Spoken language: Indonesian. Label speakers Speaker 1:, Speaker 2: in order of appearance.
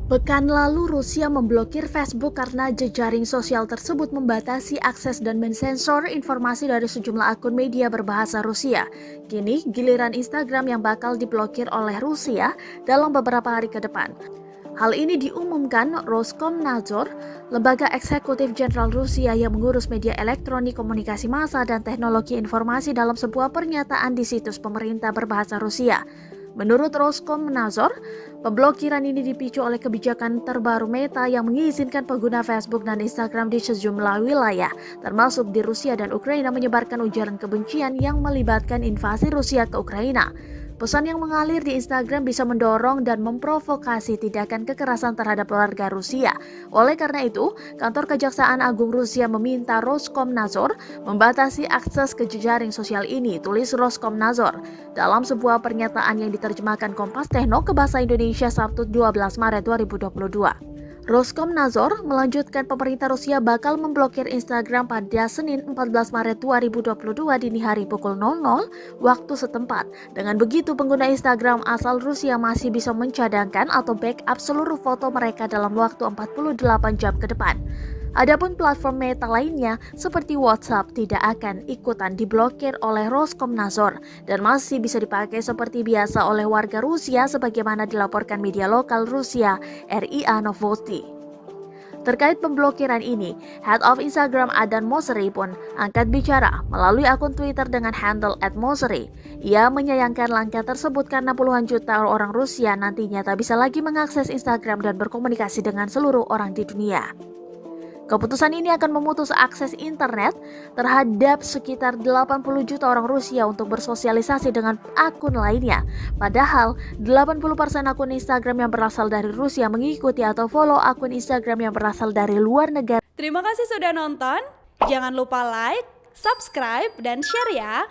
Speaker 1: Pekan lalu Rusia memblokir Facebook karena jejaring sosial tersebut membatasi akses dan mensensor informasi dari sejumlah akun media berbahasa Rusia. Kini giliran Instagram yang bakal diblokir oleh Rusia dalam beberapa hari ke depan. Hal ini diumumkan Roskomnadzor, lembaga eksekutif jenderal Rusia yang mengurus media elektronik, komunikasi massa, dan teknologi informasi dalam sebuah pernyataan di situs pemerintah berbahasa Rusia. Menurut Roskomnadzor, pemblokiran ini dipicu oleh kebijakan terbaru Meta yang mengizinkan pengguna Facebook dan Instagram di sejumlah wilayah, termasuk di Rusia dan Ukraina, menyebarkan ujaran kebencian yang melibatkan invasi Rusia ke Ukraina. Pesan yang mengalir di Instagram bisa mendorong dan memprovokasi tindakan kekerasan terhadap warga Rusia. Oleh karena itu, kantor Kejaksaan Agung Rusia meminta Roskomnadzor membatasi akses ke jejaring sosial ini, tulis Roskomnadzor dalam sebuah pernyataan yang diterjemahkan Kompas Techno ke bahasa Indonesia Sabtu 12 Maret 2022. Roskomnadzor melanjutkan pemerintah Rusia bakal memblokir Instagram pada Senin 14 Maret 2022 dini hari pukul 00 waktu setempat. Dengan begitu, pengguna Instagram asal Rusia masih bisa mencadangkan atau backup seluruh foto mereka dalam waktu 48 jam ke depan. Adapun platform Meta lainnya seperti WhatsApp tidak akan ikutan diblokir oleh Roskomnadzor dan masih bisa dipakai seperti biasa oleh warga Rusia sebagaimana dilaporkan media lokal Rusia RIA Novosti. Terkait pemblokiran ini, Head of Instagram Adam Mosseri pun angkat bicara melalui akun Twitter dengan handle @mosseri. Ia menyayangkan langkah tersebut karena puluhan juta orang Rusia nantinya tak bisa lagi mengakses Instagram dan berkomunikasi dengan seluruh orang di dunia. Keputusan ini akan memutus akses internet terhadap sekitar 80 juta orang Rusia untuk bersosialisasi dengan akun lainnya. Padahal 80% akun Instagram yang berasal dari Rusia mengikuti atau follow akun Instagram yang berasal dari luar negara.
Speaker 2: Terima kasih sudah nonton. Jangan lupa like, subscribe, dan share ya.